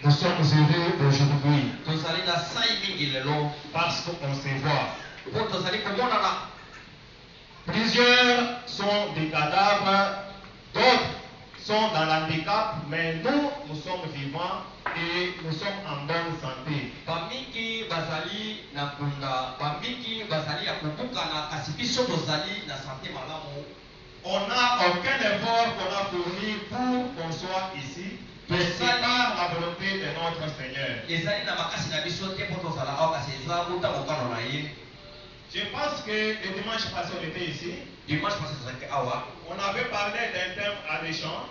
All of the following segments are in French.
Nous sommes heureux aujourd'hui parce qu'on se voit. Plusieurs sont des cadavres, d'autres sont dans l'handicap, mais nous sommes vivants et nous sommes en bonne santé. On n'a aucun effort qu'on a fourni pour qu'on soit ici, mais c'est par la volonté de notre Seigneur. Je pense que le dimanche passé on était ici. On avait parlé d'un thème alléchant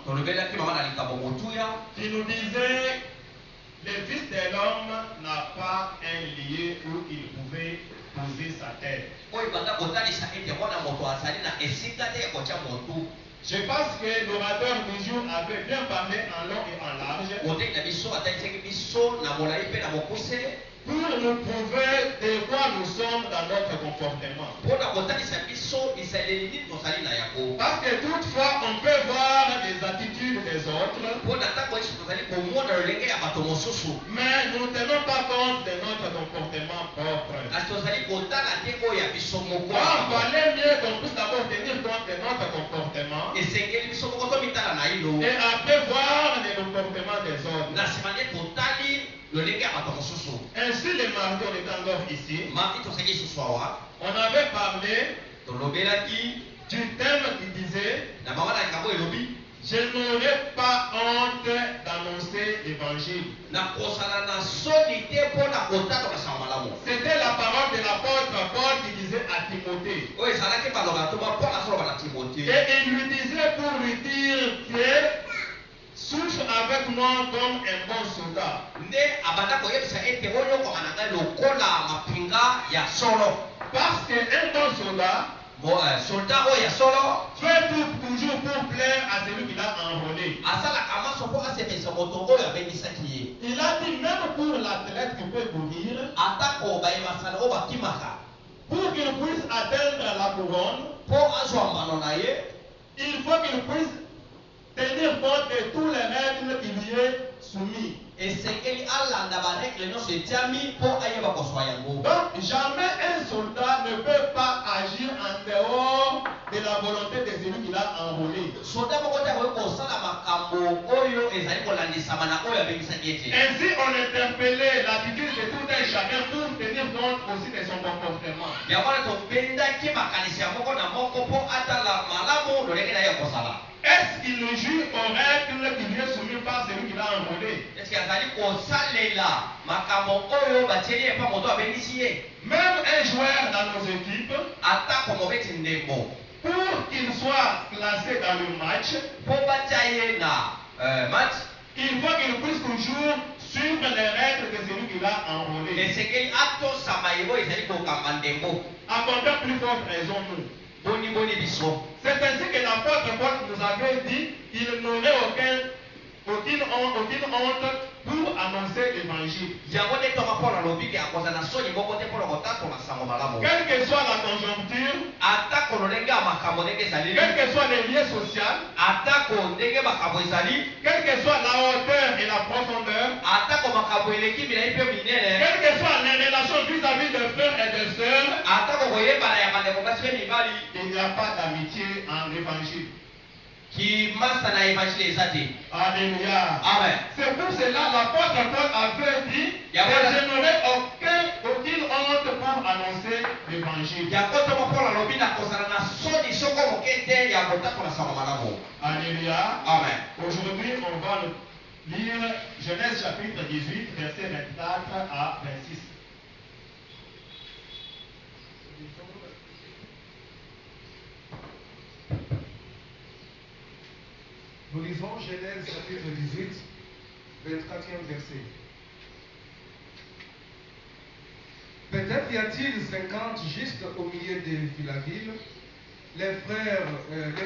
qui nous disait le Fils de l'homme n'a pas un lieu où il pouvait poser sa tête. Je pense que l'orateur du jour avait bien parlé en long et en large pour nous prouver de quoi nous sommes dans notre comportement. Parce que toutefois, on peut voir les attitudes des autres, mais nous ne tenons pas compte de notre comportement propre. Il valait mieux qu'on puisse d'abord tenir compte de notre comportement et après voir le comportement des autres. Ainsi, le mardi, on est encore ici. On avait parlé du thème qui disait je n'aurai pas honte d'annoncer l'évangile. C'était la parole de l'apôtre Paul qui disait à Timothée. Et il lui disait pour lui dire que souffre avec moi comme un bon soldat. Parce qu'un bon soldat fait tout toujours pour plaire à celui qui l'a enrôlé. Il a dit même pour l'athlète qui peut courir, pour qu'il puisse atteindre la couronne, il faut qu'il puisse tenir compte de tous les règles qui lui est soumis. Donc jamais un soldat ne peut pas agir en dehors de la volonté de celui qui l'a enrôlé. Ainsi on interpellait l'attitude de tout un chacun pour tenir compte aussi de son comportement. Est-ce qu'il joue aux règles qui lui est soumis par celui qui l'a enrôlé? Même un joueur dans nos équipes, pour qu'il soit classé dans le match, il faut qu'il puisse toujours suivre les règles de celui qui l'a enrôlé. À combien plus forte raison nous? C'est ainsi que l'apôtre Paul nous avait dit qu'il n'aurait aucune honte pour annoncer l'évangile. Quelle que soit la conjoncture, quel que soit les lieux sociaux, quelle que soit la hauteur et la profondeur, quelles que soient les relations vis-à-vis de frères et de sœurs, il n'y a pas d'amitié en évangile. Alléluia. Amen. C'est pour cela l'apôtre Paul avait dit que je n'aurai aucune honte pour annoncer l'évangile. Alléluia. Amen. Aujourd'hui, on va lire Genèse chapitre 18, versets 24 à 26. Nous lisons Genèse chapitre 18, 24e verset. Peut-être y a-t-il 50 justes au milieu de la ville. Les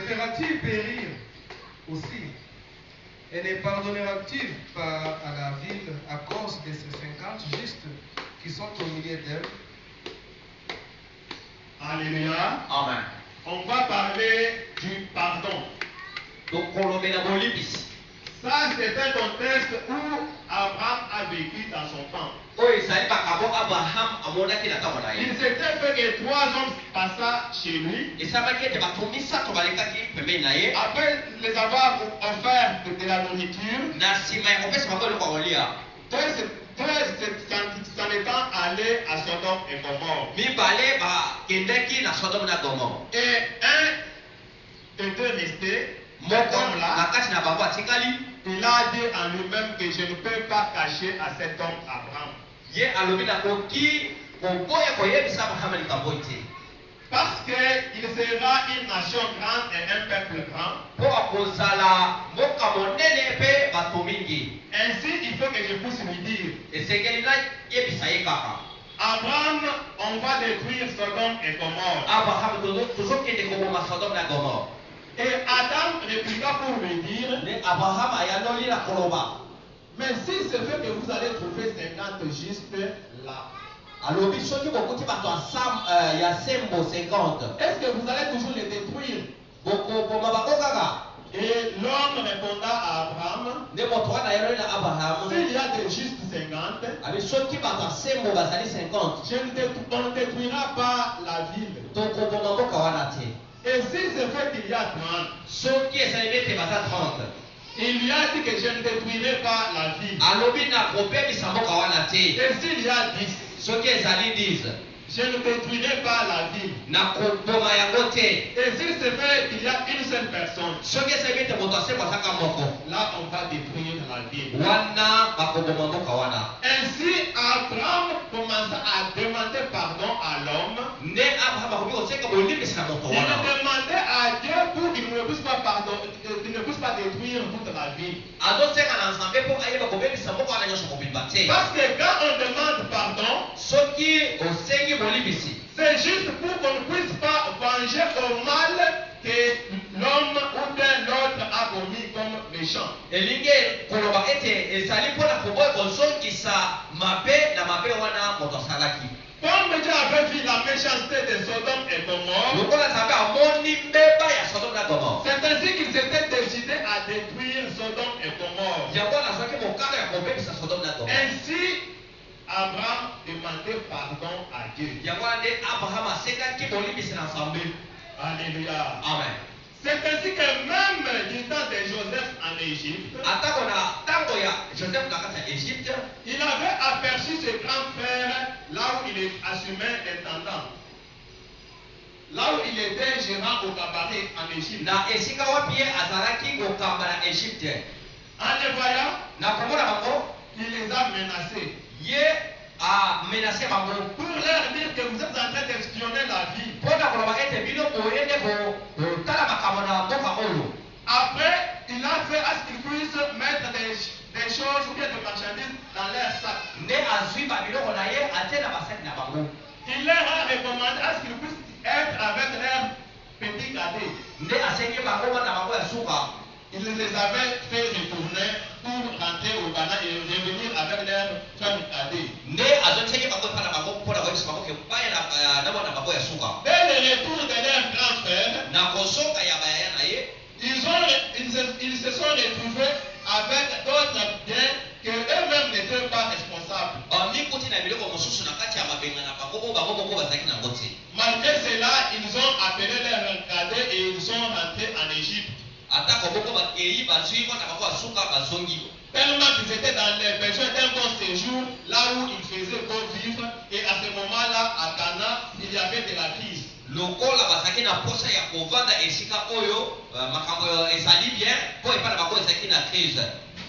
fera-t-il périr aussi? Et ne pardonnera-t-il pas à la ville à cause de ces 50 justes qui sont au milieu d'elle? Alléluia. Amen. On va parler du pardon. Donc, Ça, c'est un contexte où Abraham a vécu dans son temps. Il s'était fait que 3 hommes passaient chez lui. Après les avoir offert de la nourriture, s'en étant allés à Sodome et Gomorrhe. Et un et deux restés. Il a dit en lui-même que je ne peux pas cacher à cet homme Abraham. Parce qu'il sera une nation grande et un peuple grand. Ainsi, il faut que je puisse lui dire: Abraham, on va détruire Sodome et Gomorrhe. Et Adam répliqua pour lui dire: mais si c'est vrai que vous allez trouver 50 justes là, est-ce que vous allez toujours les détruire? Et l'homme répondra à Abraham: s'il y a des justes 50, on ne détruira pas la ville. Et si c'est vrai qu'il y a 30, il lui a dit que je ne détruirai pas la ville. Et s'il y a 10, je ne détruirai pas la ville. Et si c'est vrai qu'il y a une seule personne, là on va détruire la ville. Ainsi Abraham commença à demander pardon à l'homme. Il demandait à Dieu pour qu'il ne puisse pas pardonner, qu'il ne puisse pas détruire toute la ville. Parce que quand on demande pardon, c'est juste pour qu'on ne puisse pas venger au mal que l'homme ou bien l'autre a commis comme méchant. Comme Dieu avait vu la méchanceté de Sodome et Gomorrhe, c'est ainsi qu'ils étaient décidés à détruire Sodome et Gomorrhe. Ainsi, Abraham demandait pardon à Dieu. Alléluia. Amen. C'est ainsi que même du temps de Joseph en Égypte, il avait aperçu ses grands frères là où il assumait l'intendant. Là où il était gérant au cabaret en Égypte. En les voyant, il les a menacés. Pour leur dire que vous êtes en train d'espionner la vie. Après, il a fait à ce qu'ils puissent mettre des choses ou bien des marchandises dans leur sac. Il leur a recommandé à ce qu'ils puissent être avec leurs petits cadets. Il les avait fait retourner pour rentrer au Ghana et revenir avec leurs femmes cadets. Dès le retour de leurs grands frères, ils se sont retrouvés avec d'autres biens que eux-mêmes n'étaient pas responsables. Malgré cela, ils ont appelé leurs cadets et ils sont rentrés en Égypte. Tellement qu'ils étaient dans les besoins d'un bon séjour, là où ils faisaient beau vivre, et à ce moment-là, à Cana, il y avait de la crise.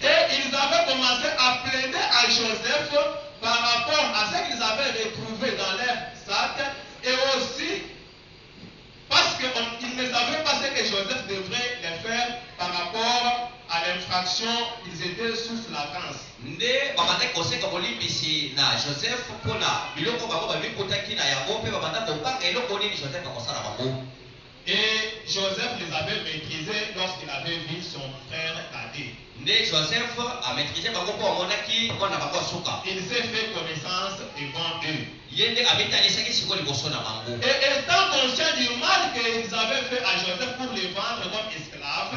Et ils avaient commencé à plaider à Joseph par rapport à ce qu'ils avaient retrouvé dans leur sac, et aussi parce qu'ils ne savaient pas ce que Joseph devrait les faire par rapport à l'infraction, ils étaient sous flagrance. Et Joseph les avait maîtrisés lorsqu'il avait vu son frère cadet. Il s'est fait connaissance devant eux. Et étant conscient du mal qu'ils avaient fait à Joseph pour les vendre comme esclaves,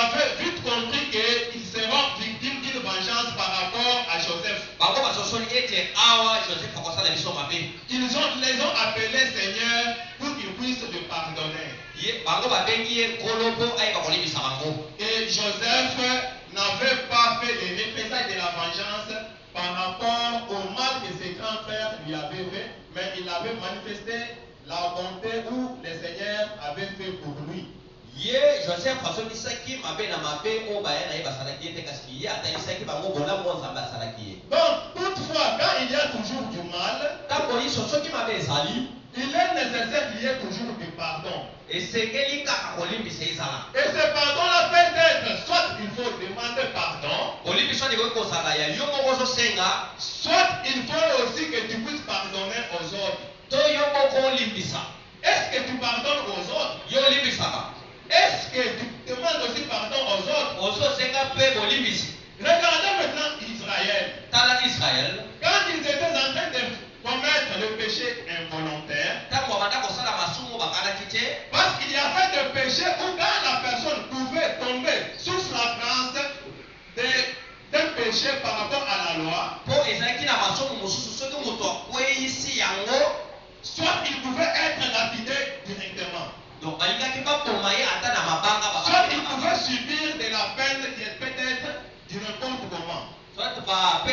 avaient vite compris qu'ils seront victimes d'une vengeance par rapport à Joseph. Ils les ont appelés Seigneur pour qu'ils puissent le pardonner. Et Joseph n'avait pas fait les représailles de la vengeance par rapport au mal que ses grands-pères lui avaient fait, mais il avait manifesté la bonté où le Seigneur avait fait pour lui. Donc, toutefois, quand il y a toujours du mal, il est nécessaire qu'il y ait toujours du pardon. Et ce pardon-là peut être, soit il faut demander pardon, soit il faut aussi que tu puisses pardonner aux autres. Est-ce que tu pardonnes aux autres? Est-ce que tu demandes aussi pardon aux autres? Regardez maintenant Israël. Quand ils étaient en train de commettre le péché involontaire, parce qu'il y avait des péchés où quand la personne pouvait tomber sous la grâce d'un péché par rapport à la loi, soit il pouvait être lapidé directement, soit il pouvait subir de la peine qui est peut-être du n'importe comment. Et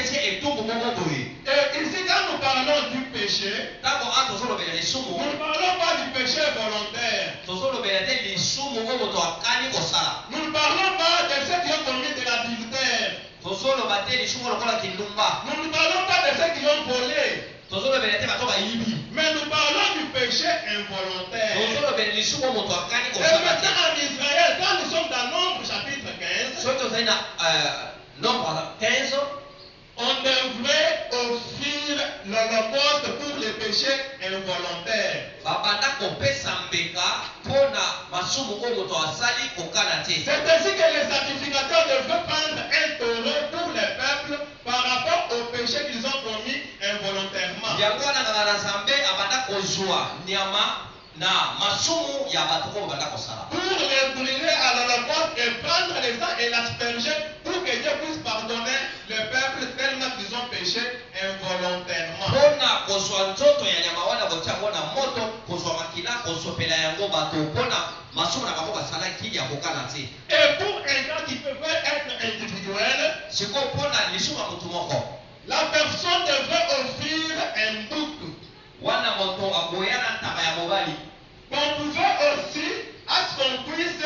ici, quand nous parlons du péché, nous ne parlons pas du péché volontaire. Nous ne parlons pas de ceux qui ont commis de l'adultère. Nous ne parlons pas de ceux qui ont volé. Mais nous parlons du péché involontaire. Et maintenant en Israël, quand nous sommes dans Nombre chapitre 15, on devrait offrir l'holocauste pour les péchés involontaires. C'est ainsi que les sacrificateurs devraient prendre un taureau pour les peuples par rapport aux péchés qu'ils ont commis involontairement. Pour les brûler à l'holocauste et prendre les sang et l'asperger pour que Dieu puisse pardonner le peuple tellement qu'ils ont péché involontairement. Et pour un cas qui peut être individuel, la personne devrait offrir un bouc. On pouvait aussi, à ce qu'on puisse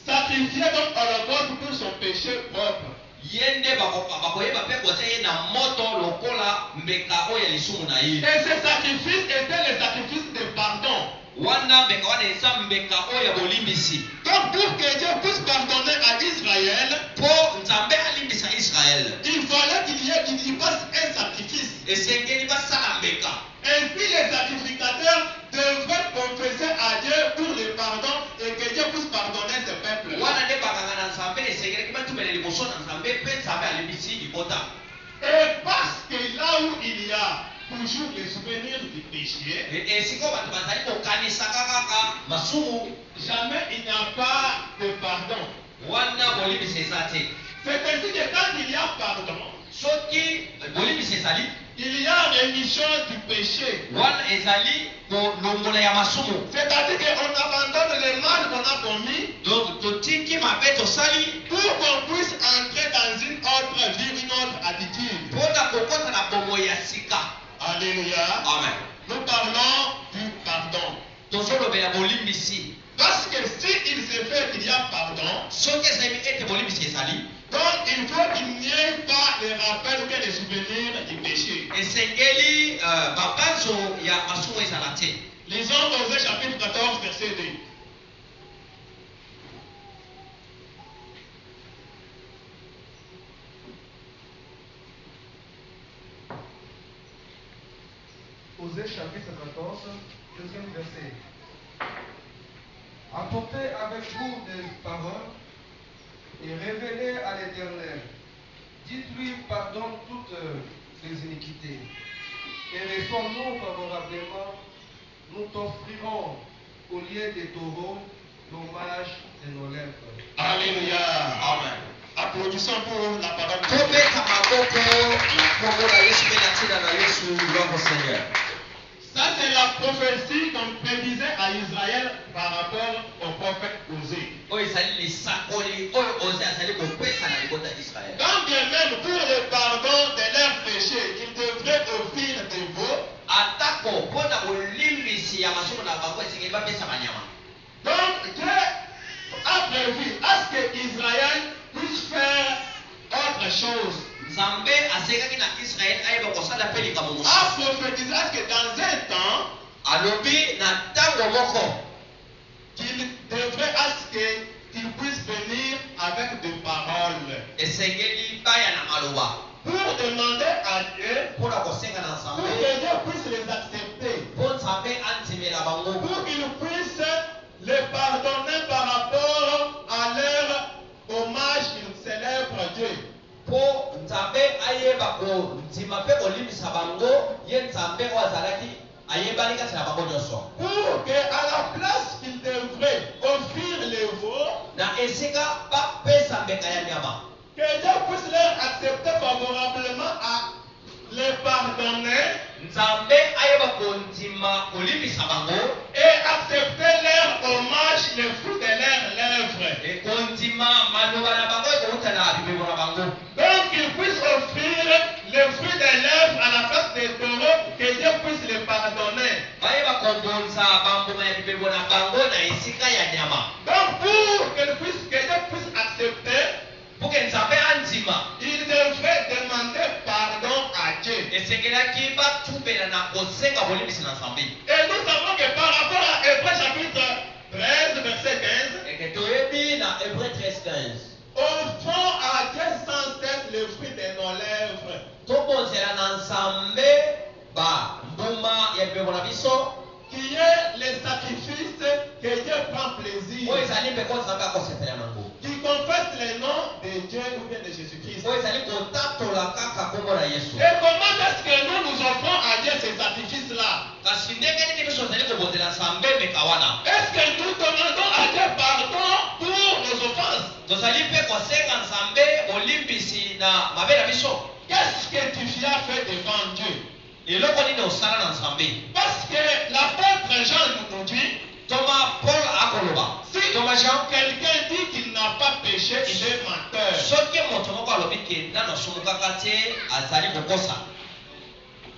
sacrifier donc holocauste pour son péché propre. Et ces sacrifices étaient les sacrifices de pardon. Donc pour que Dieu puisse pardonner à Israël, il fallait qu'il y fasse un sacrifice. Ainsi les sacrificateurs devraient confesser à Dieu pour le pardon et que Dieu puisse pardonner ce peuple. Et parce que là où il y a toujours les souvenirs du péché, jamais il n'y a pas de pardon. C'est ainsi que quand il y a pardon, il y a rémission du péché. C'est-à-dire qu'on abandonne le mal qu'on a commis pour qu'on puisse entrer dans une autre vie, une autre attitude. Alléluia. Amen. Nous parlons du pardon. Parce que s'il se fait qu'il y a pardon, donc il faut qu'il n'y ait pas les rappels ou bien les souvenirs du péché. Lisons Osée chapitre 14, verset 2. Osée chapitre 14, deuxième verset. Apportez avec vous des paroles et révélez à l'Éternel. Dites-lui, pardonne toutes les iniquités. Et réponds-nous favorablement, nous t'offrirons au lieu des taureaux l'hommage de nos lèvres. Alléluia. Amen. Applaudissons pour la parole de Dieu. Tobeta maboko na kombo na Yesu mpe na ntina na Yesu gloire au Seigneur. Ça, c'est la prophétie qu'on prédisait à Israël par rapport au prophète Osée. Oyo ezali lisakoli oyo Osée azali kopesa na libota d'Israël. Quand bien même pour le pardon de leurs péchés, ils devraient offrir des veaux. Atako mpo na kolimbisi ya masumu na bango esengeli bapesa banyama. Donc Dieu a prévu à ce que Israël puisse faire autre chose. Nzambe asekaki na Israël ayeba kosala mpe likambo mosusu. A prophétisé à ce que dans un temps, alobi na ntango moko qu'il devrait à ce qu'il puisse venir avec des paroles. esengeli baya na maloba Pour demander à Dieu, mpona kosenga na pour Nzambe que Dieu puisse les accepter. mpo Nzambe andimela bango Pour qu'ils puissent les pardonner par rapport à leur hommage qu'ils célèbrent Dieu. mpo Nzambe ayeba kondima mpe kolimbisa bango ye Nzambe oyo azalaki ayebani kati na bango nyonso. Pour que à la place qu'ils devraient offrir les veaux, Na esika bapesa mbeka ya nyama que Dieu puisse leur accepter favorablement à les pardonner Nzambe ayeba kondima kolimbisa bango et accepter leur hommage, le fruit de leurs lèvres. ekondima maloba na bango ekouta na bibemo na bango. Donc qu'ils puissent offrir le fruit des lèvres à la place des taureaux, que Dieu puisse les pardonner. bayeba kobonza bambuma ya bibemo na bango na esika ya nyama Donc pour que Dieu puisse accepter, mpo ke Nzambe andima il devrait demander pardon à Dieu. esengelaki batubela na kosenga bolimbisi na Nzambe. Et nous savons que par rapport à Hébreu chapitre 13, verset 15, eke toyebi na Hébreu 13:15 offrons à Dieu sans cesse le fruit de nos lèvres. tobonzela na Nzambe bambuma ya bibemo na biso Qui est le sacrifice que Dieu prend plaisir. oyo ezali mpe ko Nzambe akosepela nango Qui confesse le nom de Dieu ou bien de Jésus-Christ. oyo ezali kotatola kaka kombo na Yesu. Et comment est-ce que nous offrons à Dieu ces sacrifices-là? kasi ndenge nini biso tozali kobonzela Nzambe meka wana Est-ce que nous demandons à Dieu pardon pour nos offenses? tozali mpe kosenga Nzambe bolimbisi na mabe na biso. Qu'est-ce que tu as fait devant Dieu? eloko nini osala na Nzambe. Parce que l'apôtre Jean nous dit, toma Paul akoloba si toma Jean quelqu'un dit qu'il n'a pas péché, il est menteur. soki moto moko alobi ke nano asumukaka te azali kokosa.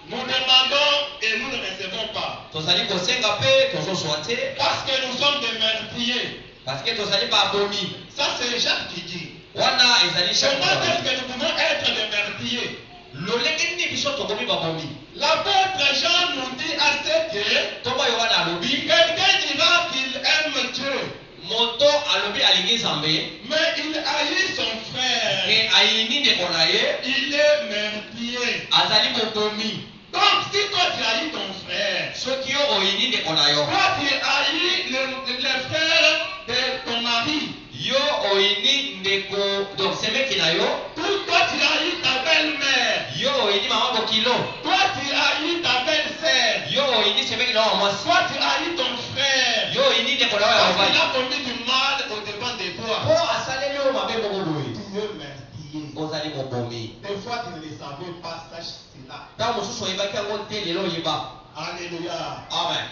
Nous demandons et nous ne recevons pas. tozali kosenga mpe tozozwa te Parce que nous sommes des meurtriers. parce que tozali babomi. Ça, c'est Jacques qui dit. wana ezali Comment est-ce Jacques. que nous pouvons être des meurtriers? lolenge nini biso tokomi babomi. L'apôtre Jean nous dit à ce que toma yohana alobi quelqu'un dira qu'il aime Dieu, moto alobi alingi Nzambe mais il haït son frère. ke ayini ndeko na ye Il est meurtrier. azali mobomi. Donc, si toi tu haïs ton frère, soki yo oyini ndeko na yo toi tu haïs le frère de ton mari, yo oyini ndeko donc semeki na yo toi tu haïs ta belle-mère, yo oyini mama bokilo toi tu haïs ta belle-sœur, yo oyini semeki na yo ya mwasi toi tu haïs ton frère, yo oyini ndeko na yo ya parce qu'il mobali a commis du mal au dépens de toi. mpo asaleli yo mabe moko boye Tu es meurtrier. ozali mobomi. Des fois tu ne le savais pas, sache cela. ntango mosusu oyebaki yango te lelo oyeba. Alléluia. amen.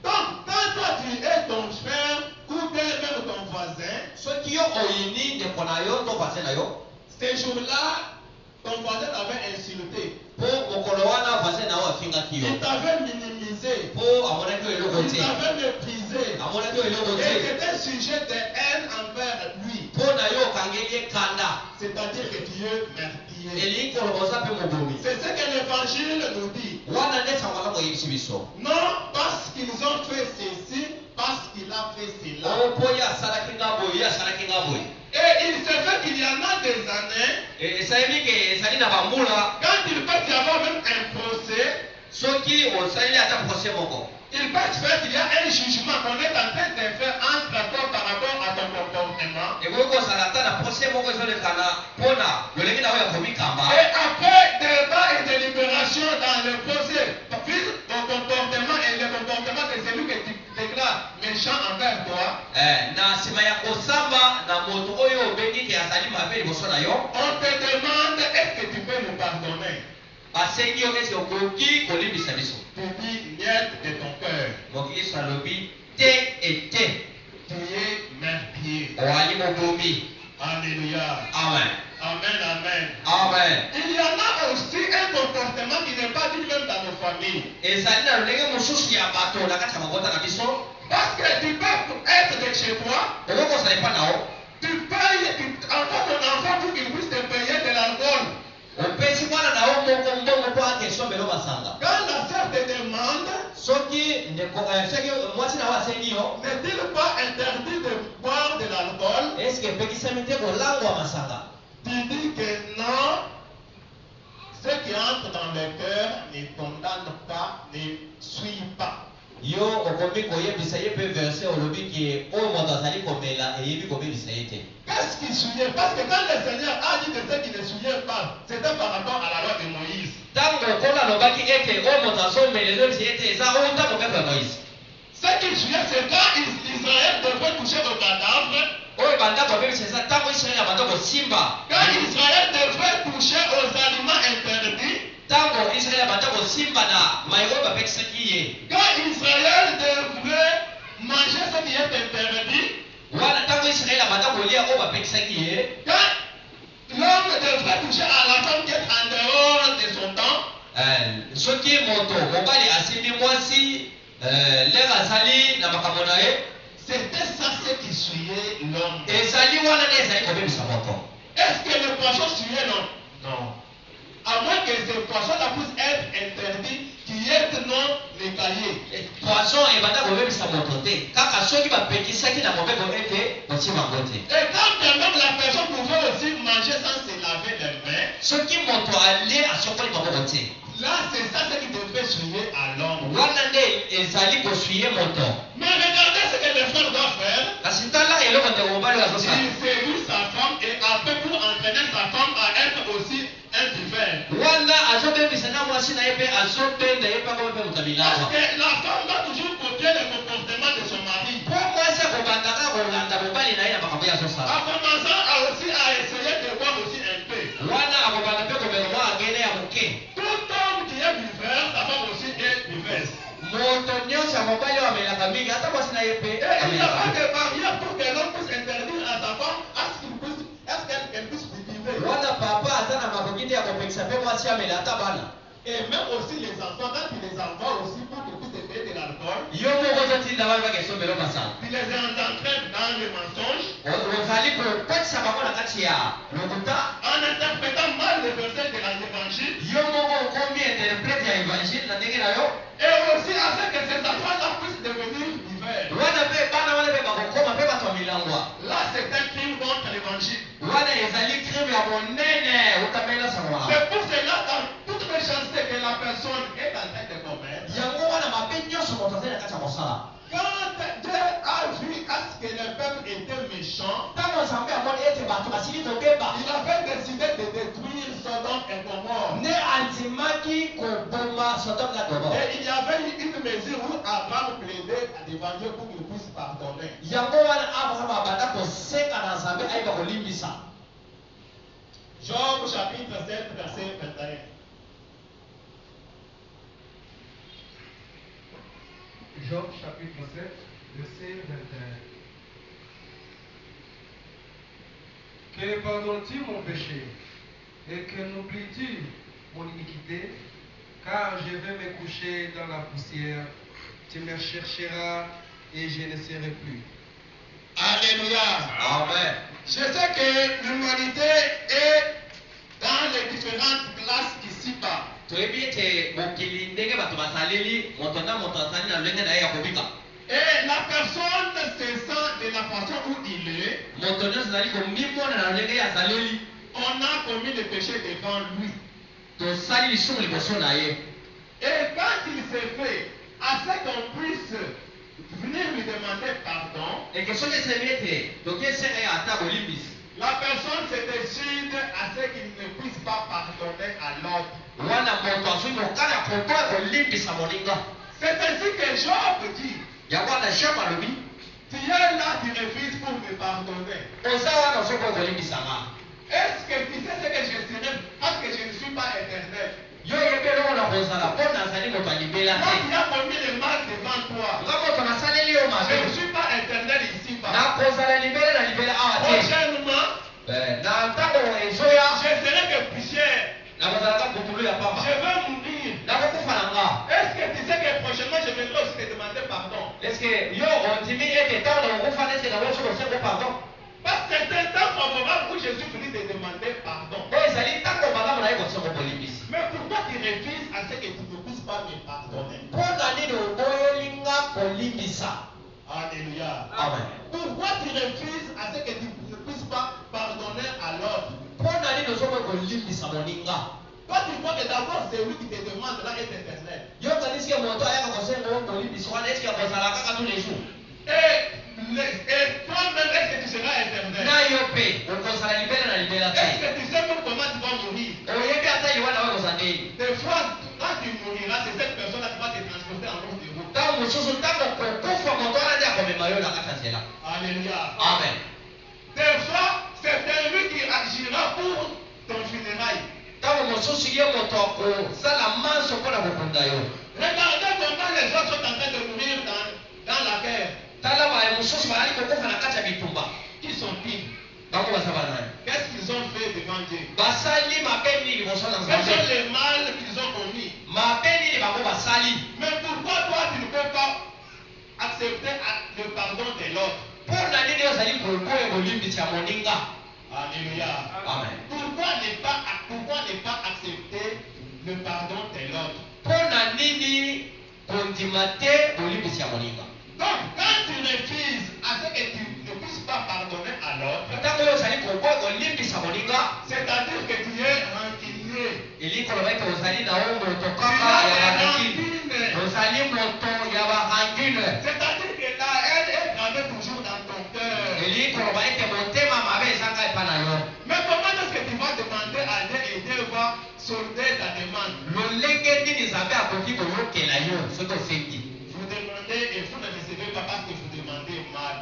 Donc, quand toi tu es ton frère ou bien même ton voisin, soki yo oyini ndeko na yo to voisin na yo ces jours-là, ton voisin t'avait insulté. mpo mokolo wana voisin na yo afingaki yo Il t'avait minimisé. mpo amonaki yo eloko Il te t'avait méprisé. amonaki yo eloko Et te c'était sujet de haine envers lui. mpo na yo okangeli ye kanda C'est-à-dire que tu es meurtrier. elingi koloba oza mpe mobomi. C'est ce que l'évangile nous dit. wana nde sango malamu oyebisi biso Non parce qu'ils ont fait ceci, parce qu'il a fait cela. o mpo ye asalaki nga boye ye asalaki nga boye. Et il se fait qu'il y en a des années, esalemi ke ezali na bambula quand il peut y avoir même un procès, soki osaleli ata procès moko il peut se faire qu'il y a un jugement qu'on est en train de faire entre toi par rapport à ton comportement. ekoki kozala ata na procès moko ezolekana mpona lolenge na oyo ya komikamba. Et après débat et délibération dans le procès, vu ton comportement et le comportement de celui que tu déclares méchant envers toi, na sima ya kosamba na moto oyo obengi ke azali mabe liboso na yo. On te demande est-ce que tu peux nous pardonner? Basengi yo esi okoki kolimbisa biso. Tu dis niet de ton cœur. Mokristo alobi te ete. Tu es meurtrier. Oali mobomi. Alléluia. Amen. Amen, amen. Amen. Il y en a aussi un comportement qui n'est pas dit même dans nos familles. Ezali na lolenge mosusu ya bato na kati ya mabota na biso. Parce que tu peux être de chez toi. Okokozala epa na yo. Tu payes, encore ton enfant pour qu'il puisse te payer de l'alcool. Opesi mwana na yo moko mbongo mpo ake esombela basanga. Quand la sœur te demande, Soki mwasi na yo asengi yo, n'est-il pas interdit de boire de l'alcool? eske epekisami te kolangwa masanga? Tu dis que non. Ce qui entre dans le cœur ne condamne pas, ne suit pas. Yo okomi koyebisa ye mpe verse olobi ke oyo moto azali komela eyebi kobebisa ye te. Qu'est-ce qui souillait? Parce que quand le Seigneur a dit que ceux qui ne souillaient pas, c'était par rapport à la loi de Moïse. Ntango nkolo alobaki ete oyo moto azomela ezobisa ye te eza oyo ntango mpepo ya moïse. Ce qui souillait, c'est quand Israël devait toucher au cadavre. Oyo bandako babebisa eza ntango israele abanda kosimba. Quand Israël devait toucher aux aliments interdits. Ntango israele abanda kosimba na mai oyo bapekisaki ye. Quand Israël devait manger ce qui est interdit. Wana ntango israele abanda kolia oyo bapekisaki ye. Quand l'homme devrait toucher à la femme qui est en dehors de son temps. Soki moto mobali asimbi mwasi lere azali na makambo na ye. C'était ça ce qui souillait l'homme. Ezali wana nde ezali kobebisa moto. Est-ce que le poisson souillait l'homme? Non. À moins que ce poisson-là puisse être interdit, qui est non écaillé. Poisson ebanda kobebisa moto te. Kaka soki bapekisaki na mobeko ete otima ngo te. Et quand même la personne pouvait aussi manger sans se laver les mains. Soki moto alie asokoli maboko te. Là, c'est ça ce qui devait souiller à l'homme. Wana nde ezali kosuye moto. Mais regardez ce que le frère doit faire. Kasi tala eloko ndeko mobali azosala. Il séduit sa femme et après pour entraîner sa femme à être aussi un divers. Wana azobebisa na mwasi na ye mpe azobenda ye mpe akomi mpe moto abilawa. Parce que la femme doit toujours copier le comportement de son mari. Po mwasi akobandaka kolanda mobali na ye na makambo ye azosala. En commençant aussi à essayer de boire aussi un peu. Wana akobanda mpe komela mwa agene ya moke. Tout homme qui est buveur, sa femme aussi est buveuse. Moto nyonso ya mobali oyo amelaka mingi ata mwasi na ye mpe Et il n'y a pas de barrière pour que l'homme puisse interdire à sa femme qu'elle puisse cultiver. Wana papa aza na makoki te ya kopekisa mpe mwasi amela ata bana. Et même aussi les enfants, quand tu les envoies aussi pour qu'ils puissent essayer de l'alcool, Yo moko ozotinda bana bakesombela masala. tu les entraînes dans le mensonge. Ozali kokotisa bango na kati ya lokuta. En interprétant mal les versets de l'évangile. Yo moko okomi interprète ya évangile na ndenge na yo. Et aussi afin que ces enfants-là puissent devenir divers. Wana mpe bana wana mpe bakokoma mpe bato ya milangwa. Là, c'est un crime contre l'évangile. Wana ezali crime ya monene otamela sango. C'est pour cela dans toute méchanceté que la personne est en train de commettre. Yango wana mabe nyonso moto azali na kati ya kosala. Quand Dieu a vu à ce que le peuple était méchant, Ntango nzambe amoni ete bato basili kobeba. il avait décidé de détruire Sodome et Gomorrhe. Ne andimaki koboma Sodome na Gomorre. Et il y avait une mesure où Abraham plaidait devant Dieu pour qu'il puisse pardonner. Yango wana Abraham abanda kosenga na nzambe ayeba kolimbisa. Job chapitre 7 verset 21. Job chapitre 7, verset 21. Que pardonnes-tu mon péché et que n'oublies-tu mon iniquité? Car je vais me coucher dans la poussière. Tu me chercheras et je ne serai plus. Alléluia. Amen. Je sais que l'humanité est dans les différentes classes ici-bas. Toyebi ete mokili ndenge bato basaleli moto na moto azali na lolenge na ye ya kobika. Et la personne se sent de la façon où il est. Moto nyonso azali komimona na lolenge ye azaleli. On a commis le péché devant lui. Tosali lisumu liboso na ye. Et quand il s'est fait, à ce qu'on puisse venir lui demander pardon, Eke soki esebi ete toki esenga ye ata bolimbisi. la personne se décide à ce qu'il ne puisse pas pardonner à l'autre. Wana moto azwi mokala kokoya kolimbisa moninga. C'est ainsi que Job dit. Yango wana Job alobi. Tu es là, tu refuses pour me pardonner. Est-ce que tu sais ce que je serai parce que je ne suis pas éternel? Moi, tu as commis le mal devant toi. Je ne suis pas éternel ici-bas. Prochainement, je serai que poussière. Je veux mourir. Est-ce que tu sais que prochainement je viendrai aussi te demander pardon? Parce que c'est un temps favorable où je suis venu te demander pardon. Mais pourquoi tu refuses à ce que tu ne puisses pas me pardonner? Alléluia. Amen. Pourquoi tu refuses à ce que tu ne puisses pas pardonner à l'autre? Toi, tu crois que d'abord c'est lui qui te demande là est éternel. Et toi-même, est-ce que tu seras éternel? Est-ce que tu sais même comment tu vas mourir? Des fois, quand tu mouriras, c'est cette personne-là qui va te transporter en cours de route. Alléluia. Amen. Des fois, c'est lui qui agira pour ton funérail. Regardez comment les gens sont en train de mourir dans la guerre. Qui sont-ils? Qu'est-ce qu'ils ont fait devant Dieu? Quels sont les mal qu'ils ont commis? Mais pourquoi toi tu ne peux pas accepter le pardon de l'autre? Alléluia. Amen. Pourquoi ne pas accepter le pardon de l'autre? Donc, quand tu refuses à ce que tu ne puisses pas pardonner à l'autre, c'est-à-dire que tu es rancunier. C'est-à-dire que la haine est gravée toujours dans ton cœur. Mais comment est-ce que tu vas demander à Dieu et Dieu va solder ta demande? Vous demandez et vous ne recevez pas parce que vous demandez mal.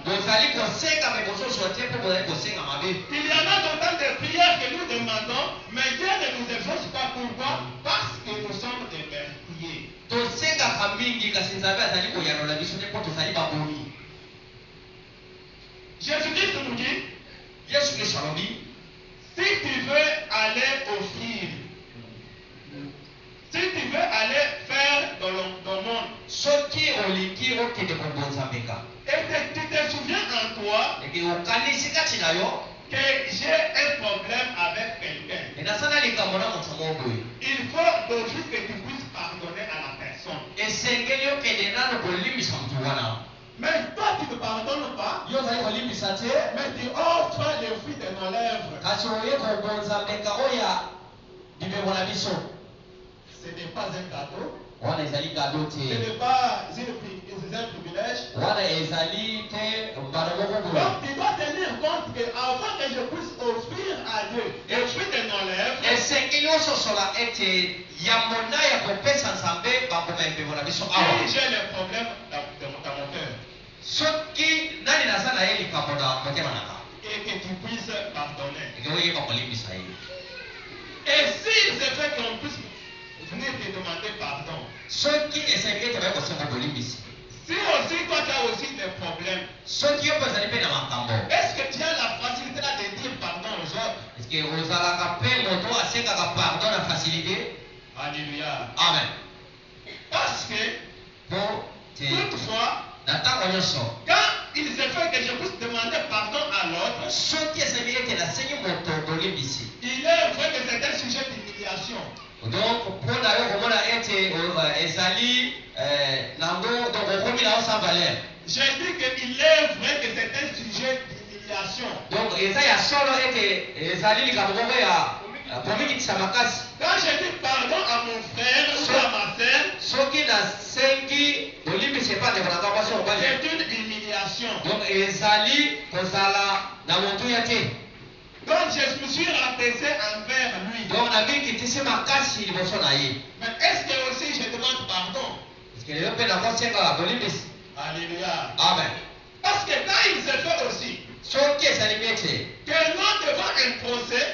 Il y en a d'autant de prières que nous demandons, mais Dieu ne nous exauce pas. Pourquoi? Parce que nous sommes des meurtriers. Jésus-Christ nous dit, si tu veux aller offrir, si tu veux aller faire dans le monde, et que tu te souviens en toi que j'ai un problème avec quelqu'un, il faut d'office que tu puisses pardonner à la personne. Mais toi tu ne pardonnes pas, mais tu offres le fruit de nos lèvres. Ce n'est pas un cadeau. Ce n'est pas un privilège. Donc tu dois tenir compte qu'avant que je puisse offrir à Dieu le fruit de nos lèvres, si j'ai le problème dans mon cœur, et que tu puisses pardonner. Et s'il se fait qu'on puisse venir te demander pardon, si aussi toi tu as aussi des problèmes, est-ce que tu as la facilité là de dire pardon aux autres? Alléluia. Amen. Parce que toutefois, quand il se fait que je puisse demander pardon à l'autre, il est vrai que c'est un sujet d'humiliation. Donc, pour d'ailleurs, comme on a été j'ai dit qu'il est vrai que c'est un sujet d'humiliation. Donc, quand je dis pardon à mon frère ou à ma soeur, c'est une humiliation. Donc, donc je me suis rabaissé envers lui. Mais est-ce que aussi je demande pardon? Alléluia. Amen. Parce que quand il se fait aussi, que nous devant un procès,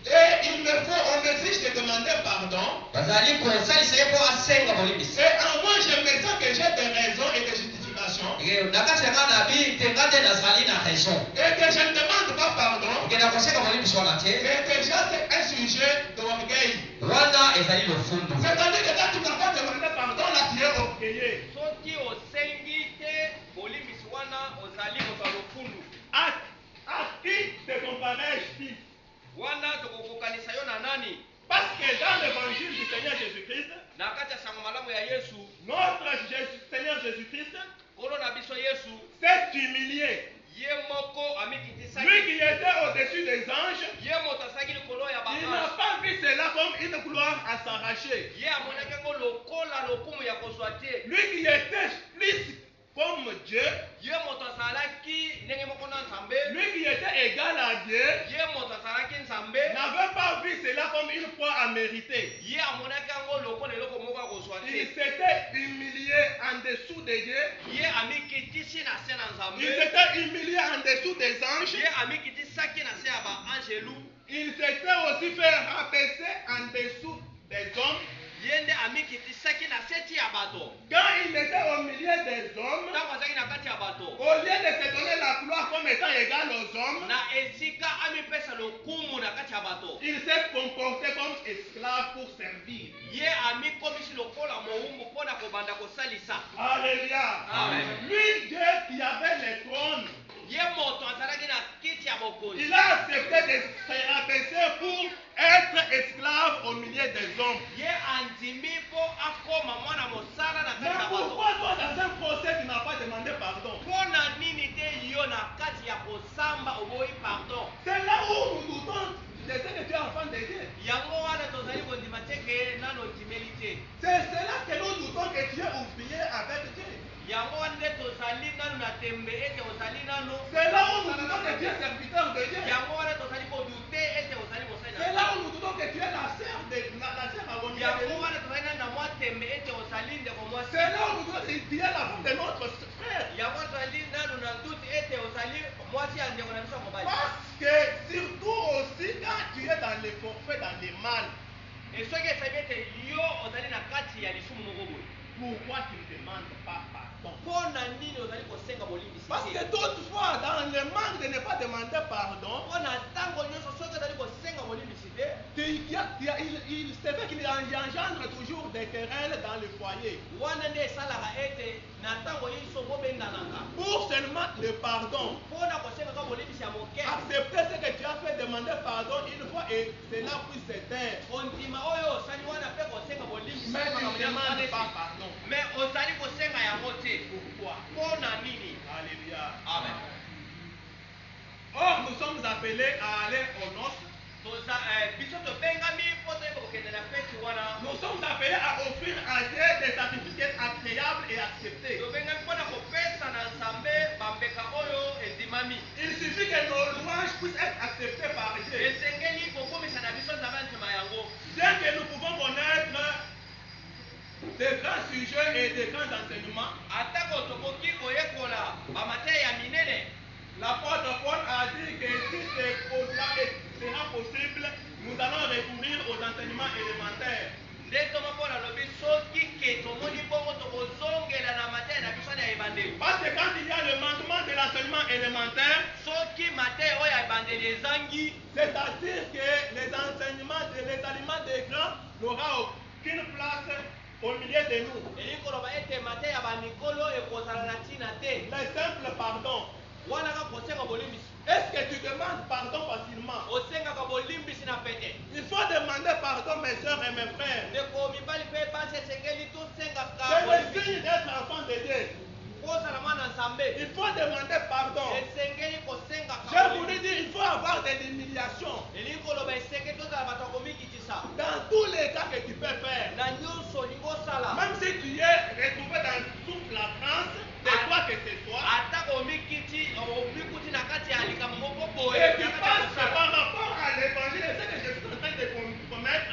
et il me faut, on exige de demander pardon. Et en moi, je me sens que j'ai des raisons et des justifications. Et que je ne demande pas pardon. Et déjà, c'est un sujet d'orgueil. C'est-à-dire que quand tu n'as pas demandé pardon, là, tu es orgueilleux. À qui te comparais-je? Parce que dans l'évangile du Seigneur Jésus-Christ, notre Seigneur Jésus-Christ s'est humilié. Lui qui était au-dessus des anges, il n'a pas vu cela comme une gloire à s'arracher. Lui qui était plus comme Dieu, lui qui était égal à Dieu, n'avait pas vu cela comme une foi à mériter. Il s'était humilié en dessous de Dieu. Il s'était humilié en dessous des anges. Il s'était aussi fait rabaisser en dessous des hommes. Quand il était au milieu des hommes, au lieu de se donner la gloire comme étant égal aux hommes, il s'est comporté comme esclave pour servir. Alléluia. Lui, Dieu qui avait le trône, il a accepté de se rabaisser pour être esclave au milieu des hommes. Mais pourquoi toi dans un procès tu n'as pas demandé pardon? C'est là où nous doutons de ce que tu es enfant de Dieu. C'est là que nous doutons que tu es oublié avec Dieu. C'est là où nous doutons que tu es serviteur de Dieu. C'est là où nous doutons que tu es la sœur abominée. C'est là où nous doutons que tu es la femme de notre frère. Parce que surtout aussi quand tu es dans les forfaits, dans les mal. Pourquoi tu ne demandes pas pardon? Parce que toutefois, dans le manque de ne pas demander pardon, il se fait qu'il engendre toujours des querelles dans le foyer. Pour seulement le pardon. Accepter ce que tu as fait, demander pardon une fois et cela puisse s'éteindre. Mais tu ne demandes pas pardon. Mais ozali kosenga yango te. Pourquoi? Alléluia. Amen. Or, nous sommes appelés à aller aux noces. Nous sommes appelés à offrir à Dieu des sacrifices agréables et acceptés. Il suffit que nos louanges puissent être acceptées par Dieu. Bien que nous pouvons connaître de grands sujets et de grands enseignements, l'apôtre Paul a dit que si cela sera possible, nous allons recourir aux enseignements élémentaires. Parce que quand il y a le manquement de l'enseignement élémentaire, c'est-à-dire que les enseignements, les aliments des grands n'auront aucune place au milieu de nous. Les simples pardons. Est-ce que tu demandes pardon facilement? Il faut demander pardon, mes soeurs et mes frères. C'est le signe d'être enfant de Dieu. Il faut demander pardon. Je voulais dire, il faut avoir de l'humiliation. Dans tous les cas que tu peux faire. Même si tu es retrouvé dans toute la France, de quoi que ce soit. Et tu passes par rapport à l'évangile, c'est ce que je suis en train de commettre.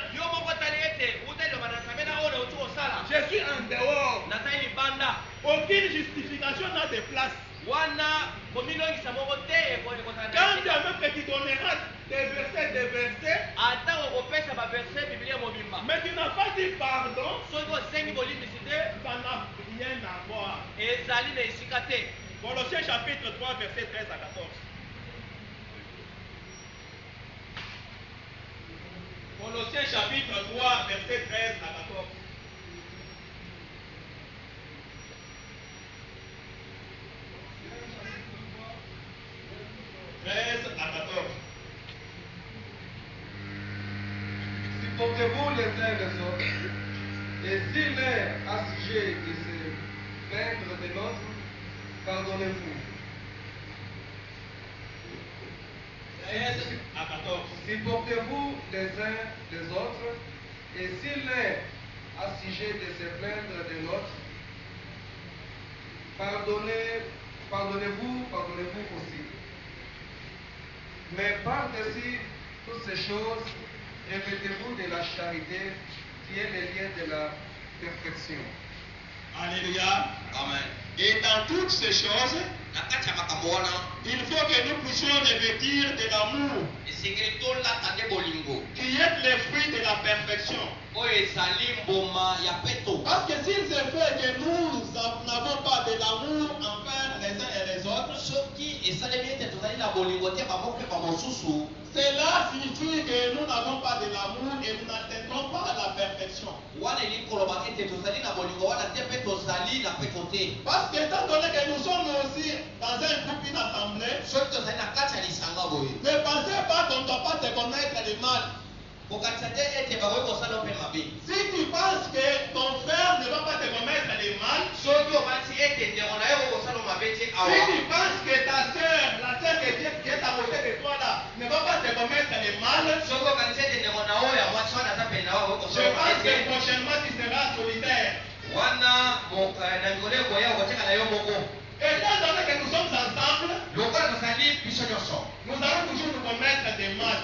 Je suis en dehors. Aucune justification n'a Quand bien même que tu donneras des versets, mais tu n'as pas dit pardon, ça n'a rien à voir. Colossiens chapitre 3, verset 13 à 14. Colossiens chapitre 3, verset 13 à 14. Supportez-vous les uns les autres, et s'il est à sujet de se plaindre de l'autre, pardonnez-vous. 13 à 14. Supportez-vous les uns les autres, et s'il est à sujet de se plaindre de l'autre, pardonnez-vous aussi. Mais par-dessus toutes ces choses, revêtez-vous de la charité qui est le lien de la perfection. Alléluia. Amen. Et dans toutes ces choses, il faut que nous puissions revêtir de l'amour qui est le fruit de la perfection. Parce que s'il se fait que nous n'avons pas de l'amour envers les uns et les autres, cela signifie que nous n'avons pas de l'amour et nous n'atteindrons pas la perfection. Parce que étant donné que nous sommes aussi dans un groupe, une assemblée, ne pensez pas qu'on ne doit pas te commettre le mal. Si tu penses que ton frère ne va pas te commettre le mal, si tu penses que ta soeur, la soeur qui est à côté de toi là, ne va pas te commettre le mal, je pense que prochainement tu seras solitaire. Étant donné que nous sommes ensemble, nous allons toujours nous commettre des mal.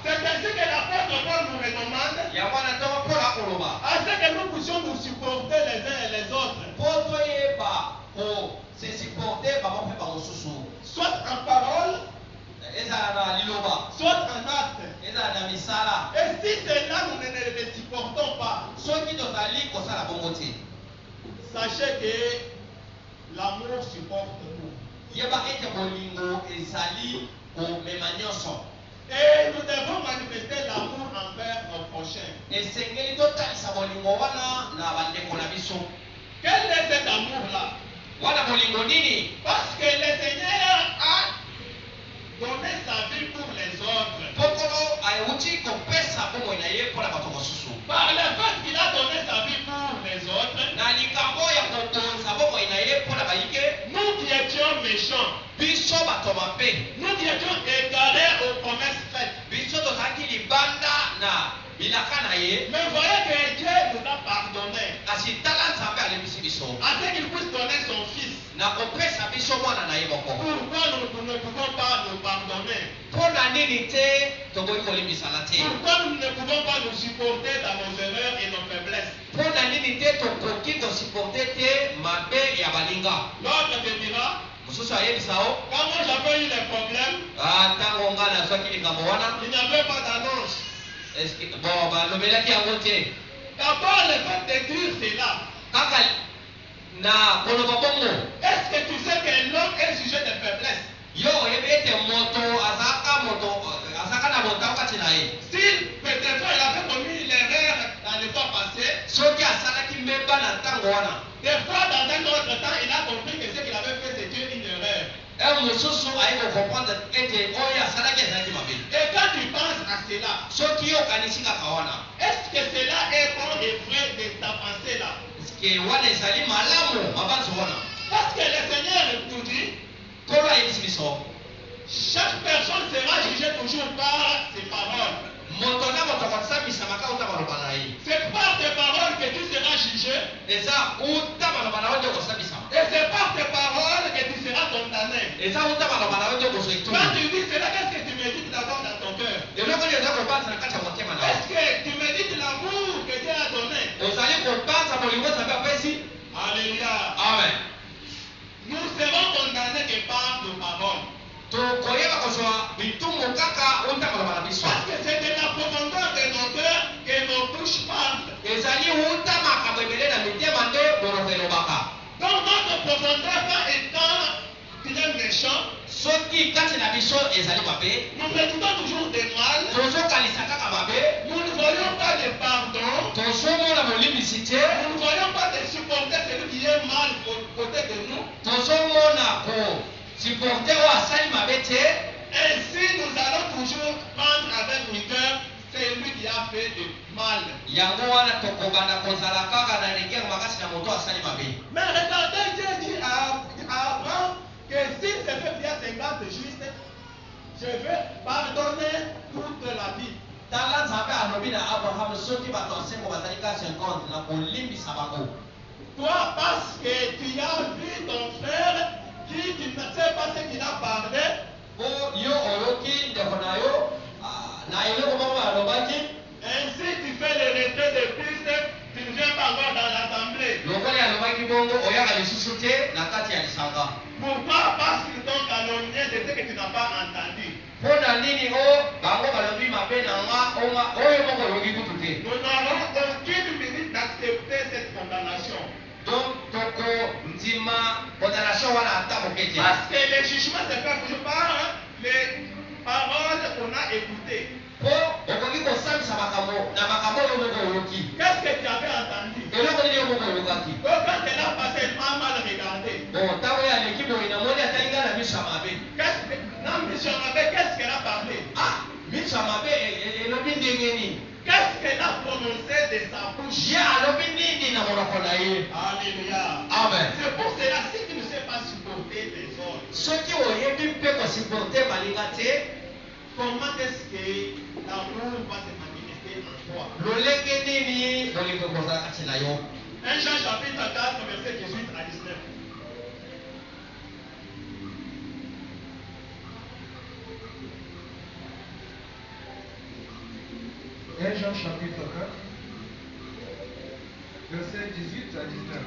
C'est ainsi que l'apôtre Paul nous recommande à ce que nous puissions nous supporter les uns et les autres. Soit en parole, soit en acte. Et si c'est là nous ne les supportons pas, sachez que l'amour supporte tout. Et nous devons manifester l'amour envers nos prochains. Quel est cet amour-là? Parce que le Seigneur a donné sa vie pour les autres. Par le fait qu'il a donné sa vie pour les autres, nous qui étions méchants, nous qui étions égarés aux promesses faites, mais voyez que Dieu nous a pardonné à ce qu'il puisse donner son fils. Pourquoi nous ne pouvons pas nous pardonner? Pourquoi nous ne pouvons pas nous supporter dans nos erreurs et nos faiblesses? L'autre te dira, quand moi j'avais eu les problèmes, il n'y avait pas d'annonce. D'abord, le fait de dire cela. Est-ce que tu sais que l'homme est sujet de faiblesse? Si peut-être il avait commis l'erreur dans le temps passé, des fois dans un autre temps, il a compris que ce qu'il avait fait c'était une erreur. Et quand tu penses à cela, est-ce que cela est bon et vrai de ta pensée là? Parce que le Seigneur nous dit, chaque personne sera jugée toujours par ses paroles. C'est par tes paroles que tu seras jugé. Et c'est par tes paroles que tu seras condamné. Quand tu dis cela, qu'est-ce que tu médites d'abord dans ton cœur? Est-ce que tu médites l'amour que Dieu a donné? Alléluia. Amen. Nous soki kati na biso ezali mabe nous méditons toujours des mal, tozokanisa kaka mabe nous ne voyons pas de pardon, tozomona bolimbisi te nous ne voyons pas de supporter celui qui est mal côté de nous. tozomona kosupporte oyo asali mabe te. Ainsi, nous allons toujours prendre avec rigueur celui qui a fait du mal. yango wana tokobanda kozala kaka na rigueur makasi na moto asali mabe. Mais regardez, Dieu dit à Abraham que si je fais bien 50 justes, je vais pardonner toute la vie. tala nzambe alobi na abraham soki bato asengo bazali ka 50 na kolimbisa bango. Toi, parce que tu as vu ton frère qui tu ne sais pas ce qu'il a parlé, yo oyoki ndeko na yo na eloko moko alobaki ainsi tu fais le retrait de Christ, tu ne viens pas encore dans l'assemblée. lokoli alobaki bongo oyaka lisusu te na kati ya lisanga. Pourquoi? Parce qu'ils t'ont calomnié de ce que tu n'as pas entendu. mpo na nini o bango balobi mabe na nga oyo moko oyoki kutu te. Nous n'aurons aucune minute d'accepter cette condamnation. donc toko ndima condamnation wana ata moke te. Parce que le jugement se fait toujours par les paroles qu'on a écoutées. po okoki kosambisa makambo na makambo oyo moko oyoki. Qu'est-ce que tu avais entendu? eloko nini yo moko oyokaki. Quand elle a passé, elle m'a mal regardé. bon ntango oyo aleki boye namoni atali nga na miso ya mabe. Qu'est-ce qu'elle a parlé? miso ya mabe elobi ndenge nini. Qu'est-ce qu'elle a prononcé de sa bouche? ye alobi nini na monoko na ye. Alléluia. amen. C'est pour cela, si tu ne sais pas supporter les autres, soki oyebi mpe kosupporte balinga te comment est-ce que l'amour va se manifester en toi? lolenge nini bolingo kozala kati na yo. 1 Jean chapitre 4, verset 18 à 19. 1 Jean chapitre 4, verset 18 à 19.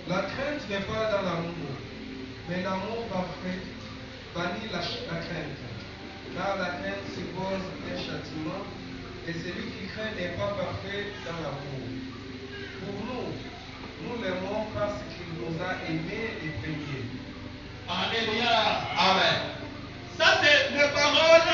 La crainte n'est pas dans l'amour, mais l'amour parfait bannit la crainte. Car la crainte suppose un châtiment, et celui qui craint n'est pas parfait dans l'amour. Pour nous l'aimons parce qu'il nous a aimés les premiers. Alléluia. amen. Ça, c'est les paroles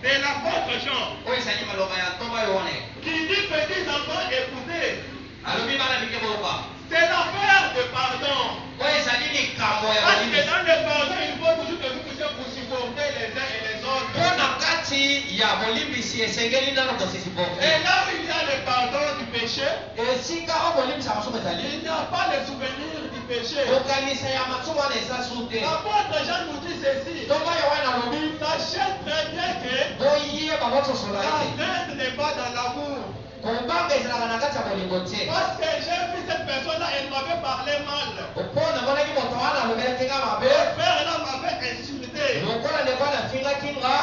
de l'apôtre Jean. oyo ezali maloba ya ntomba yohane. Qui dit, petits enfants, écoutez, alobi bana bike boyoka. c'est l'affaire de pardon. oyo ezali likambo ya Parce que bolimbisi. dans le pardon, il faut toujours que vous puissiez vous supporter les uns et les autres. mpo na kati ya bolimbisi esengeli nano kosisuporte. Et là où il y a le pardon du péché, esika oyo bolimbisa masumu il ezali n'y a pas le souvenir du péché. kokanisa ya masumu wana eza su te. L'apôtre Jean nous dit ceci. ntomba yohane alobi Sachez très bien que boyeba botosola la ete crainte n'est pas dans l'amour. kobanga ezalaka na kati ya bolingo te. Parce que j'ai vu cette personne-là, elle m'avait parlé mal. mpo namonaki moto wana alobelaki nga mabe. Le frère là m'avait insulté. lokola ndeko wana afingaki nga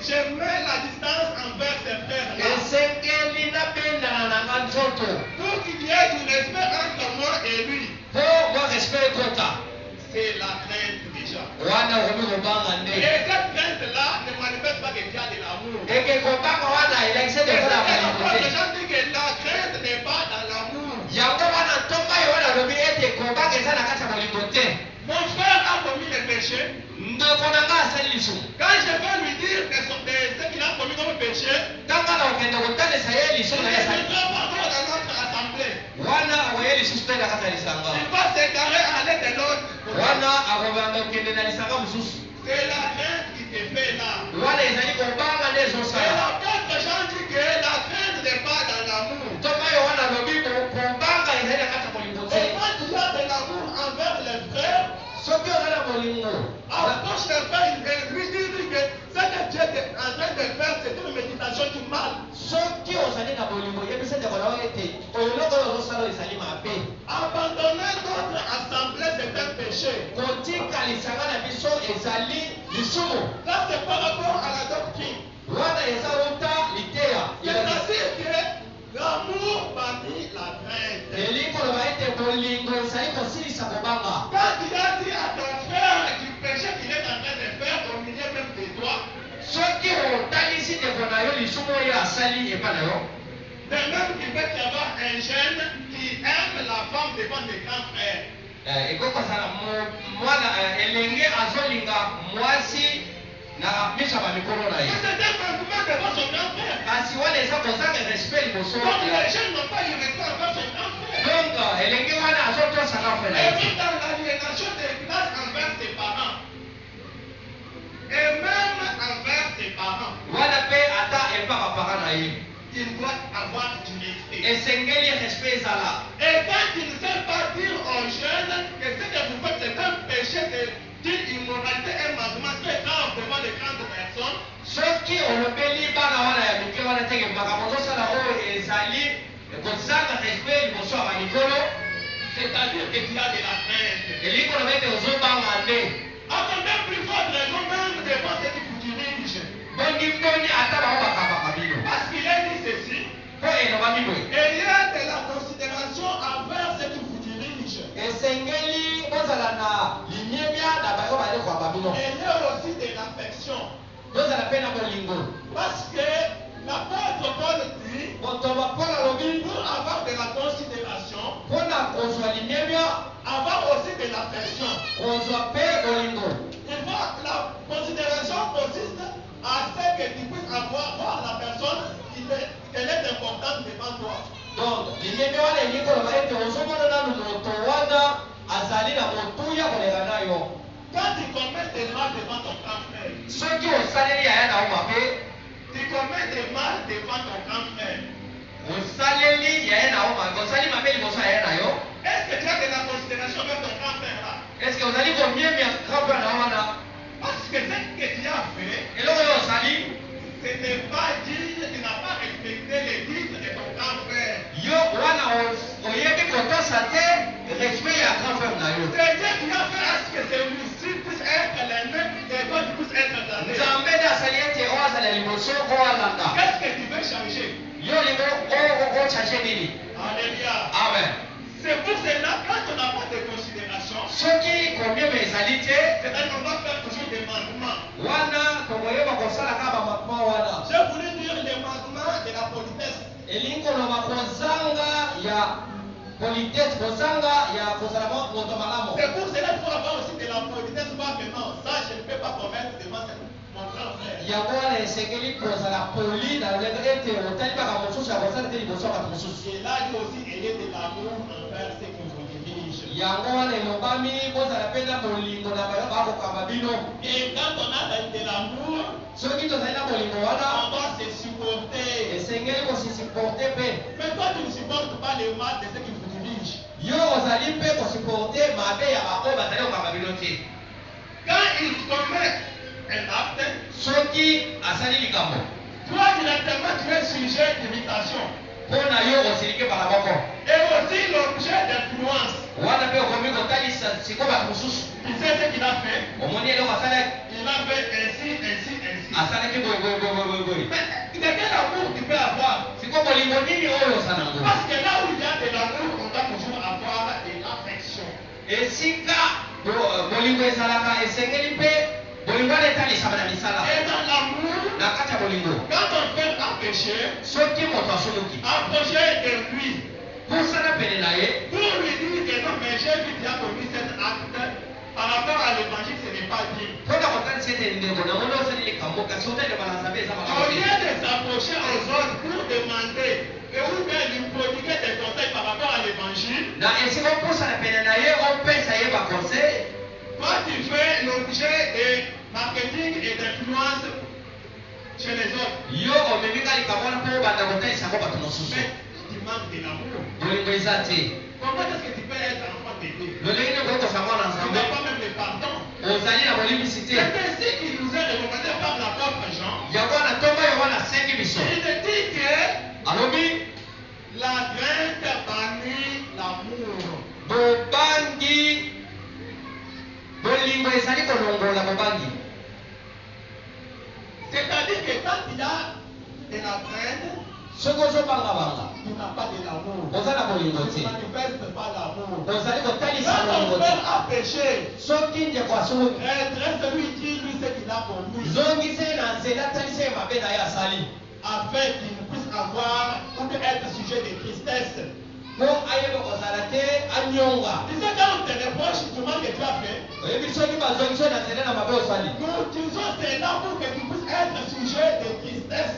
Je mets la distance envers ces frères-là. esengeli nabendana na nga nzoto Pour qu'il y ait du respect entre moi et lui. mpo mwa respect ekota C'est la crainte déjà. wana okomi kobanga Et nde cette crainte-là ne manifeste pas qu'il y a de l'amour. eke kobanga wana elakisi Et dekola ya l'apôtre bolingo te. Jean dit que la crainte n'est pas dans l'amour. yango wana ntomba yohane alobi ete kobanga eza na kati ya bolingo te. Mon frère a commis le péché. ndeko na nga asali lisumu. Quand je vais lui dire que ce qu'il a commis comme péché, ntango na okende kotalisa ye il lisumu na ne ye asali viendra pas encore dans notre assemblée. wana akoye lisusu mpe na kati ya lisanga Il va s'égarer à l'aide de l'autre. wana akobanda kokende na lisanga mosusu C'est la crainte qui te fait là. wana ezali kobanga nde Et ezosala. l'apôtre Jean dit que la crainte n'est pas dans l'amour. ntomba yohane alobi kobanga ezali na kati ya bolingo te. Et quand il y a de l'amour envers les frères, soki oza na bolingo approche les frères, il lui dit que ce que Dieu est en train de faire, c'est une méditation du mal. soki ozali na bolingo yebisa ndeko na yo ete eloko oyo ozosala oyo ezali mabe. Abandonner notre assemblée, c'est un péché. kotika lisanga na biso ezali lisumu. Là, c'est par rapport à la doctrine. wana eza uta liteya. C'est-à-dire que l'amour bannit la crainte. elingi koloba ete bolingo ezali kosilisa kobanga. Quand il a dit à ton frère du péché qu'il est en train de faire au milieu même de toi, soki otalisi ndeko na yo lisumu oyo asali epa na yo. de même qu'il peut y avoir un jeune qui aime la femme devant des grands frères. ekokozala mwana elenge azolinga mwasi na misha ba mikolo na ye. Kasi wana eza kozanga respect liboso. Donc elenge wana azotosa na frère na ye. Et même envers ses parents. Wana pe ata epa ba parents na ye. Il doit avoir du respect. Esengeli respect ezala. Et quand il ne sait pas dire aux jeunes que ce que vous faites c'est un péché d'une immoralité, un manquement très grave devant les grandes personnes. Soki olobeli bana wana ya mike wana teke makambo tosala oyo ezali kozanga respect liboso ya banikolo, c'est-à-dire que tu as de la crainte. elingi oloba ete ozobanga nde. Attendez plus forte raison même devant ceux qui vous dirigent. Bondimoni ata bango bakabaka bino. Parce qu'il a dit ceci. Po elobami boye. Il y a de la considération envers ceux qui vous dirigent. Esengeli bozala na linyemia na bayo bale kwa babino. Il y a aussi de l'affection. Bozala pe na bolingo. Parce que l'apôtre Paul dit, Moto bapola lobi pour avoir de la considération, mpona kozwa linyemia, avoir aussi de l'affection. kozwa pe bolingo. Il faut la considération consiste à ce que tu puisses voir la personne qu'elle est importante devant toi. Donc linyemia wana elingi koloba ete ozomona nanu moto wana azali na motuya kolela na yo. Quand tu commets des mal devant ton grand frère, Soki osaleli yaya na yo mabe, tu commets des mal devant ton grand frère. osaleli yaya na yo mabe, osali mabe liboso ya yaya na yo. Est-ce que tu as de la considération vers ton grand frère là? Est-ce que ozali komiemia grand frère na yo wana? Parce que ce que tu as fait, Eloko oyo osali, ce n'est pas digne, tu n'as pas respecté les dires de ton grand frère. yo wana oyebi kotosa te respect ya grand frère na yo. C'est Dieu qui a fait à ce que celui-ci puisse être l'aîné et toi tu puisses être l'année. Nzambe nde asali ete oyo azala liboso oyo alanda. Qu'est-ce que tu veux changer? Yo lingo ochange nini? Alléluia. Amen. C'est pour cela, quand on n'a pas de considération, Soki komiema ezali te, c'est-à-dire qu'on va faire toujours des manquements. wana tokoyeba kosala kaka bamakoma wana. J'ai voulu dire les manquements de la politesse. Elingi koloba kozanga ya politesse, kozanga ya kozala moto malamu. C'est pour cela qu'il faut avoir aussi de la politesse. Pas que non, ça je ne peux pas promettre devant mon grand frère. Yango wana esengeli kozala poli na lolenge ete otali kaka mosusu ya kosala te liboso ya bato mosusu. Et là, il aussi ayez de l'amour envers ceux qui vous dirigent. Yango wana elobami bozala mpe na bolingo na bayo bakokamba bino. Et quand on a de l'amour, Soki tozali na bolingo wana, on doit se supporter. esengeli kosisuporte mpe. Mais toi, tu ne supportes pas le mal de ceux qui vous dirigent. Yo ozali mpe kosuporte mabe ya baoyo bazali kokamba bino te. Quand il commet un acte, Soki asali likambo, toi directement tu es sujet d'imitation. mpo na yo osiliki mbala moko. Et aussi l'objet d'influence. Wana mpe okomi kotalisa sikoyo bato mosusu. Tu sais ce qu'il a fait? Omoni eloko asalaki? Il a fait ainsi. Asalaki boye. Mais de quel amour tu peux avoir? Sikoyo bolingo nini oyo osala yango? Parce que là où il y a de l'amour, on doit toujours avoir de l'affection. Esika bolingo ezalaka esengeli mpe bolingo wana etalisama na misala. Et dans l'amour, Na kati ya bolingo, quand on fait un péché, soki moto asoloki approchez de lui pusana pene na ye, pour lui dire que non, mais j'ai vu que tu as commis cet acte par rapport à l'évangile, ce n'est pas digne. mpo na kotalisa ete ndeko na moni osali likambo kasi otalema na nzambe eza Au malamu lieu te. de s'approcher aux autres pour demander et ou bien lui prodiguer des conseils par rapport à l'évangile, Na esika opusana pene na ye opesa ye baconseil, toi tu fais l'objet de marketing et d'influence chez les autres. yo omemika likambo wana mpo obanda kotalisa yango bato mosusu. Mais tu manques de l'amour. Bolingo eza te. Comment est-ce que tu peux être enfant de Dieu? lolenge nini kokosa mwana Tu nzambe n'as pas même le pardon. ozali na bolimbisi te. C'est ainsi qu'il nous est recommandé par l'apôtre Jean. yango wana ntongo yo wana asengi biso Il te dit que alobi la crainte bannit l'amour. bobangi bolingo ezali kolongola bobangi. C'est-à-dire que quand il y a de la crainte, soki ozobangabanga tu n'as pas de l'amour. oza na bolingo Tu te, ne manifestes pas l'amour. ozali kotalisa Quand bolingo ton te. frère a péché, soki ndeko asoloki redresse-lui, dis-lui ce qu'il a commis, zongisa ye na nzela talisa ye mabe na ye asali afin qu'il puisse avoir ou bien être sujet de tristesse. mpo ayeba kozala te anyonga. Tu sais, quand on te reproche tu as fait? Nous disons cela pour que tu puisses être sujet de tristesse.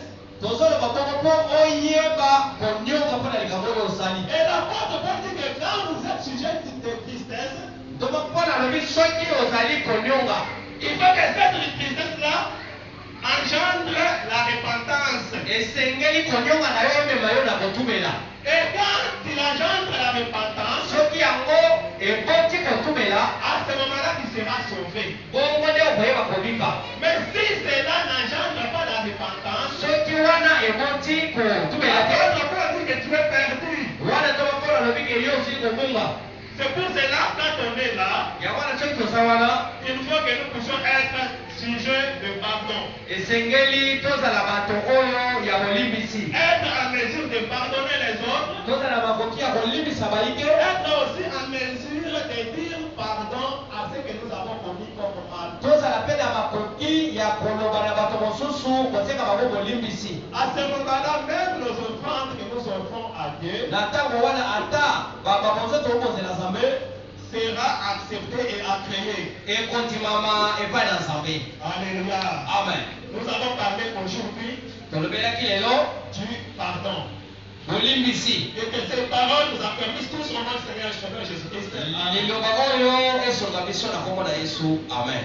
Et l'apôtre Paul dit que quand vous êtes sujet de tristesse, il faut que cette tristesse-là engendre la repentance. Et quand il engendre la repentance, à ce moment-là, tu seras sauvé. Mais si cela n'engendre pas la repentance, que tu es perdu. C'est pour cela, quand on est là, il faut que nous puissions être sujets de pardon. Être en mesure de pardonner les autres. Être aussi en mesure de dire pardon à ce que nous avons commis comme mal. À ce moment-là, même nos offrandes que nous offrons à Dieu sera accepté et agréé. Alléluia. Amen. Nous allons parler aujourd'hui du pardon. Et que ces paroles nous affermissent tous au nom du Seigneur Jésus-Christ. Amen.